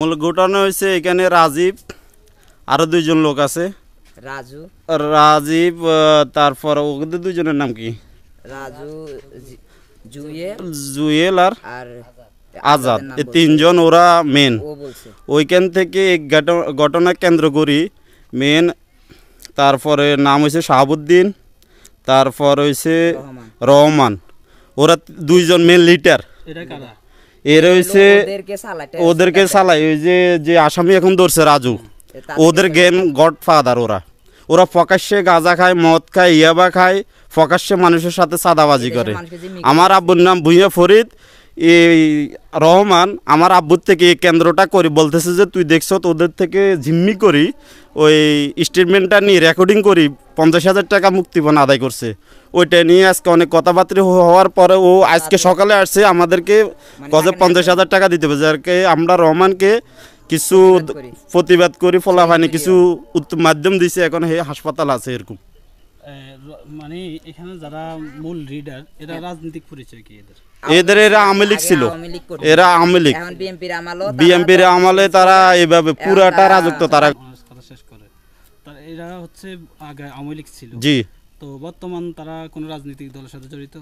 মূল ঘটনা হয়েছে এখানে রাজীব আরো দুইজন লোক আছে রাজীব তারপর ওদের দুইজনের নাম কি জুয়েল আর আজাদ এই তিনজন ওরা মেন ওইখান থেকে এক ঘটনা কেন্দ্র করি মেন তারপরে নাম হয়েছে শাহাবুদ্দিন তারপর হয়েছে রহমান ওরা দুইজন মেন লিডার এর হয়েছে ওদেরকে চালাই ওই যে আসামি এখন ধরছে রাজু ওদের গেম গডফাদার ওরা প্রকাশ্যে গাঁজা খায় মদ খায় ইয়াবা খায় প্রকাশ্যে মানুষের সাথে চাঁদাবাজি করে আমার আব্বুর নাম ভুঁইয়া ফরিদ এই রহমান আমার আব্বুর থেকে এই কেন্দ্রটা করি বলতেছে যে তুই দেখছ ওদের থেকে জিম্মি করি ওই স্টেটমেন্টটা নিয়ে রেকর্ডিং করি 50,000 টাকা মুক্তিপণ আদায় করছে ওইটা নিয়ে আজকে অনেক কথাবার্তা হওয়ার পরে ও আজকে সকালে আসছে আমাদেরকে কজে 50,000 টাকা দিতে হবে যারকে আমরা রহমানকে কিছু প্রতিবাদ করি ফলাফানি কিছু মাধ্যম দিছে এখন হে হাসপাতাল আছে এরকম মানে এখানে যারা মূল লিডার এরা রাজনৈতিক পরিচয় কি এদের এরা আওয়ামী লীগ ছিল এরা আওয়ামী লীগ বিএনপির আমলে তারা এইভাবে পুরাটা রাজত্ব তারা শেষ করে এরা হচ্ছে আগে আওয়ামী লীগ ছিল জি তো বর্তমান তারা কোন রাজনৈতিক দলের সাথে জড়িত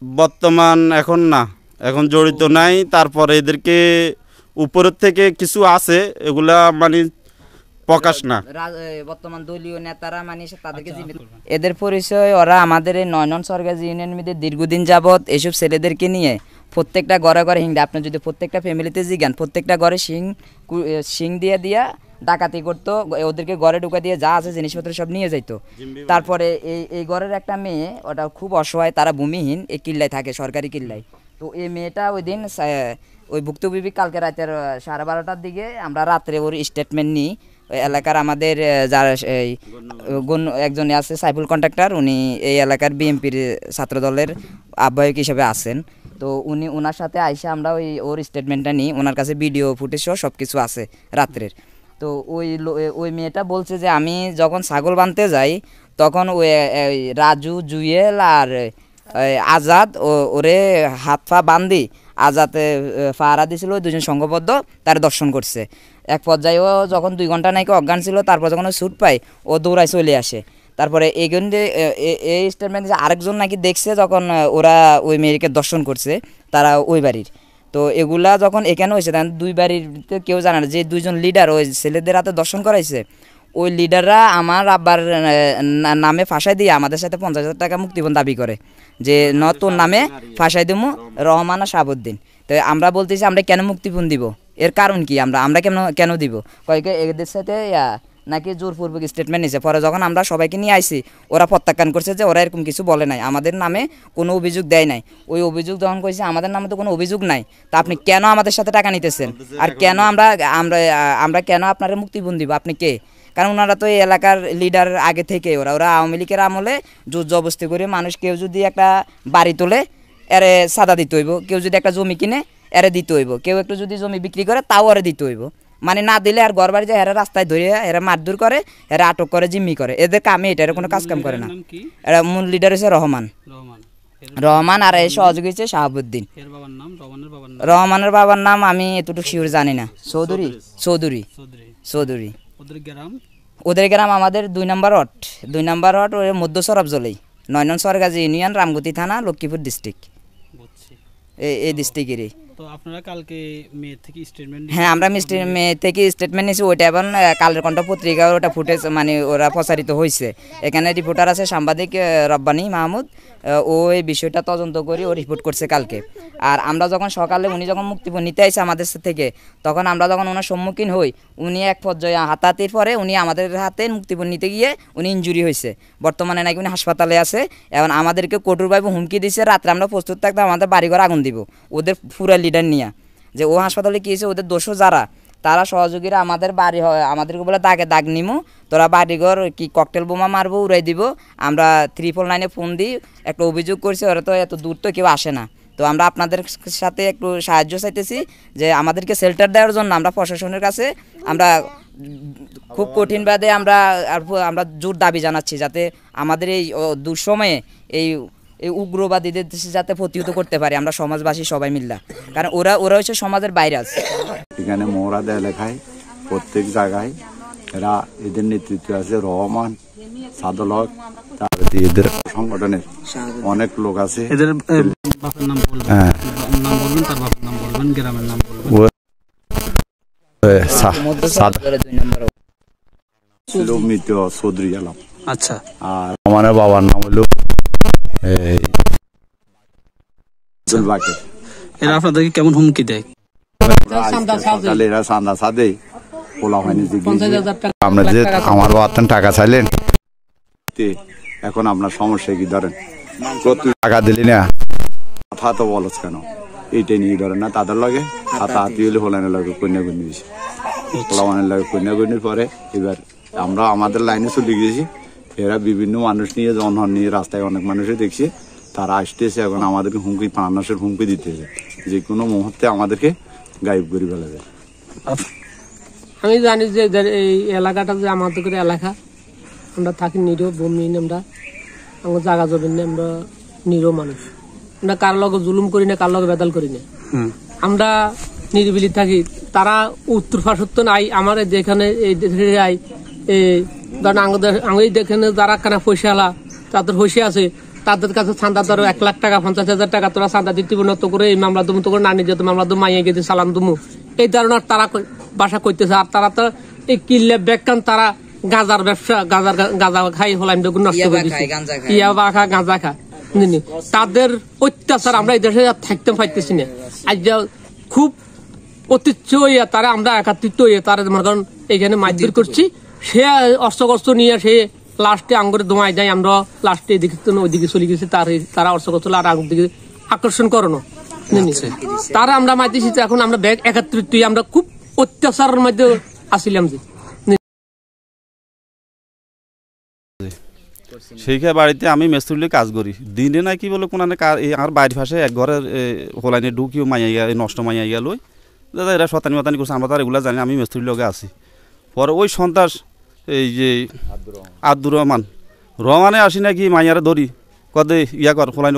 বর্তমান এখন না এখন জড়িত নাই তারপরে এদেরকে উপরের থেকে কিছু আছে এগুলা মানে প্রকাশ না বর্তমান দলীয় নেতারা মানে তাদেরকে এদের পরিচয় ওরা আমাদের এই 9 নং সরকারি ইউনিয়নের মধ্যে দীর্ঘদিন যাবত এইসব ছেলেদেরকে নিয়ে প্রত্যেকটা ঘরে ঘরে হিংড়া আপনি যদি প্রত্যেকটা ফ্যামিলিতে জিজ্ঞান প্রত্যেকটা ঘরে শিং দিয়ে ডাকাতি করতো ওদেরকে ঘরে ঢুকা দিয়ে যা আছে জিনিসপত্র সব নিয়ে যাইতো তারপরে এই ঘরের একটা মেয়ে ওটা খুব অসহায় তারা ভূমিহীন এই কিল্লায় থাকে সরকারি কিল্লায় তো এই মেয়েটা ওই দিন ওই ভুক্তভোগী কালকে রাতের 12:30টার দিকে আমরা রাত্রে ওর স্টেটমেন্ট নিই এলাকার আমাদের যারা এই একজন আছে সাইফুল কন্ট্রাক্টর উনি এই এলাকার বিএনপির ছাত্রদলের আহ্বায়ক হিসেবে আছেন তো উনি ওনার সাথে আইসা আমরা ওর স্টেটমেন্টটা নিই ওনার কাছে ভিডিও ফুটেজ সব কিছু আছে রাত্রের তো ওই মেয়েটা বলছে যে আমি যখন ছাগল বাঁধতে যাই তখন ওই রাজু জুয়েল আর আজাদ ওরে হাত পা বান্ধি আজাদে ফাহারা দিয়েছিল দুজন সংঘবদ্ধ তার দর্শন করছে এক পর্যায়ে ও যখন 2 ঘন্টা নাকি অজ্ঞান ছিল তারপর যখন ও ছুট পায় ও দৌড়ায় চলে আসে তারপরে এই স্টেটমেন্ট আরেকজন নাকি দেখছে যখন ওরা ওই মেয়েকে দর্শন করছে তারা ওই বাড়ির তো এগুলা যখন এখানে হয়েছে তখন 2 বাড়িতে কেউ জানে না যে 2জন লিডার ওই ছেলেদের হাতে দর্শন করাইছে ওই লিডাররা আমার আব্বার নামে ফাঁসাই দিয়ে আমাদের সাথে 50,000 টাকা মুক্তিপণ দাবি করে যে তোর নামে ফাঁসাই দেবো রহমান আর শাহাবুদ্দিন তো আমরা বলতেছি আমরা কেন মুক্তিপণ দিব এর কারণ কি আমরা কেন দিব কয়েকে এদের সাথে নাকি জোরপূর্বক স্টেটমেন্ট নিয়েছে পরে যখন আমরা সবাইকে নিয়ে আইছি ওরা প্রত্যাখ্যান করছে যে ওরা এরকম কিছু বলে নাই আমাদের নামে কোনো অভিযোগ দেয় নাই ওই অভিযোগ যখন কইছে আমাদের নামে তো কোনো অভিযোগ নাই তা আপনি কেন আমাদের সাথে টাকা নিতেছেন আর কেন আমরা কেন আপনারা মুক্তিপণ দিব আপনি কে কারণ ওনারা তো এই এলাকার লিডার আগে থেকে ওরা আওয়ামী লীগের আমলে জোর জবরদস্তি করে মানুষ কেউ যদি একটা বাড়ি তোলে এরে সাদা দিতে হইব কেউ যদি একটা জমি কিনে এরে দিতে হইব কেউ একটু যদি জমি বিক্রি করে তাও এরে দিতে হইব মানে না দিলে আর ঘর বাড়ি যায় এরা রাস্তায় ধরে এরা মারধর করে এরা আটক করে জিম্মি করে এদের কামে এটা এরা কোনো কাজ কাম করে না এরা মূল লিডার হচ্ছে রহমান আর এই সহযোগী হচ্ছে শাহাবুদ্দিন রহমানের বাবার নাম আমি এতটুকু শিওর জানি না চৌধুরী ওদের গ্রাম আমাদের 2 নম্বর ওয়ার্ড ওর মধ্য সরবজলেই 9 নং সরকারি ইউনিয়ন রামগতি থানা লক্ষ্মীপুর ডিস্ট্রিক্ট এই ডিস্ট্রিক্টেরই তো আপনারা কালকে মেয়ে থেকে স্টেটমেন্ট হ্যাঁ আমরা মেয়ে থেকে স্টেটমেন্ট নিয়েছি ওইটা এবং কালের কণ্ঠ পত্রিকা ওটা ফুটেজ মানে ওরা প্রচারিত হয়েছে এখানে রিপোর্টার আছে সাংবাদিক রব্বানী মাহমুদ ও এই বিষয়টা তদন্ত করে ও রিপোর্ট করছে কালকে আর আমরা যখন সকালে উনি যখন মুক্তিপণ নিতে আসে আমাদের থেকে তখন আমরা যখন ওনার সম্মুখীন হই উনি এক পর্যায়ে হাতাহাতির পরে উনি আমাদের হাতে মুক্তিপণ নিতে গিয়ে উনি ইনজুরি হয়েছে বর্তমানে নাকি উনি হাসপাতালে আছে এবং আমাদেরকে কঠোরভাবে হুমকি দিচ্ছে রাত্রে আমরা প্রস্তুত থাকতে আমাদের বাড়িঘর আগুন দিব ওদের পুরা লিডার নিয়ে যে ও হাসপাতালে কী হয়েছে ওদের দোষও যারা তারা সহযোগীরা আমাদের বাড়ি হয় আমাদেরকে বলে দাগ নিমু তোরা বাড়িঘর কি ককটেল বোমা মারবো উড়াই দিব আমরা 999 ফোন দিই একটা অভিযোগ করছি ওরা তো এত দূর তো কেউ আসে না তো আমরা আপনাদের সাথে একটু সাহায্য চাইতেছি যে আমাদেরকে শেল্টার দেওয়ার জন্য আমরা প্রশাসনের কাছে আমরা খুব কঠিনভাবে আমরা জোর দাবি জানাচ্ছি যাতে আমাদের এই দুঃসময়ে এই এই উগ্রবাদীদের যাতে প্রতিহত করতে পারি আমরা সমাজবাসী সবাই মিল্লা, কারণ ওরা হচ্ছে সমাজের ভাইরাস। এখানে মৌরাদা এলাকায় প্রত্যেক জায়গায় এরা এদের নেতৃত্বে আছে রহমান, সাদলক, এদের সংগঠনের অনেক লোক আছে। এদের বাপের নাম বলবেন, নাম বলবেন, তার বাপের নাম বলবেন, গ্রামের নাম বলবেন। ছিল মৃত চৌধুরী আলম। আচ্ছা। আর আমার বাবার নাম হলো বাকের। এরা আপনাদেরকে কেমন হুমকি দেয়? এরা চান্দা সাদে পোলা হয়নি, আমরা যে আমার বাবার টাকা চাইলেন, এখন আপনার সমস্যা কি ধরেন টাকা দিলি না কথা তো বলছ কেন, এইটাই নিয়ে ধরেন না তাদের লগে হাতাহাতি হলে হোলানের লগে কন্যাগুনি দিয়েছে, পোলাওয়ানের লগে কন্যাগুনির পরে এবার আমরা আমাদের লাইনে চলে গিয়েছি। এরা বিভিন্ন মানুষ নিয়ে জনহন নিয়ে রাস্তায় অনেক মানুষই দেখছি, তারা আসতেছে এখন আমাদেরকে হুমকি, প্রাণনাশের হুমকি দিতেছে, যে কোনো মুহূর্তে আমাদেরকে গায়েব করে ফেলা যায়। আমি জানি যে এই এলাকাটা যে আমাদের এলাকা, আমরা থাকি নিরীহ ভূমিহীন, আমরা আমার জায়গা জমি না, আমরা নিরীহ মানুষ, আমরা কার লগে জুলুম করি না, কার লগে বেদাল করি না, আমরা নিরিবিলি থাকি। তারা উত্তর পার্শ্বত্ব নাই আমার যেখানে আই ধরেন আঙুল দেখেন যারা কানা পয়সাওয়ালা তাদের পয়সা আছে, তাদের কাছে চান্দা ধরো 1 লাখ টাকা 50,000 টাকা তোরা চান্দা দিতে তো করে এই মামলা দুমু তো করে না নিজে মামলা দুম মাইয়ে গেছে সালাম দুমু, এই ধরনের তারা বাসা করতেছে। আর তারা তো এই কিল্লে বেকান তারা গাঁজার ব্যবসা, গাঁজা খাই হলাম নষ্ট করে দিচ্ছে, ইয়াবা খা গাঁজা খা। তাদের অত্যাচার আমরা এই দেশে থাকতে পারতেছি না। আজ খুব অতিচ্ছ হইয়া তারা আমরা একাত্রিত হইয়া তারা মনে করেন এখানে মারধর করছি, সে অস্ত্রকস্ত্র নিয়ে সে লাস্টে আঙ্গুরে দোমাই যায়, আমরা লাস্টে এদিকে ওইদিকে চলে গেছি, তারা অস্ত্রকস্ত্র আর আগুন দিকে আকর্ষণ করানো তারা আমরা মারতেছি। এখন আমরা ব্যাগ একাত্রিত আমরা খুব অত্যাচারের মধ্যে আসিলাম। যে সেইখানে বাড়িতে আমি মেস্তুরিলে কাজ করি, দিনে নাকি বলে কোন আমার বাড়ির পাশে এক ঘরের হোলাইনে ঢুকিও মাইয়া গেল, নষ্ট মাইয়া গেল, ওই দাদা এরা শতানি মতানি করছে, আমরা তার এগুলো জানি, আমি মেস্তুরির লগে আছি। পরে ওই সন্ত্রাস এই যে আব্দুর রহমানে আসি নাকি মাইয়ারে ধরি কদে ইয়া কর হোলাইন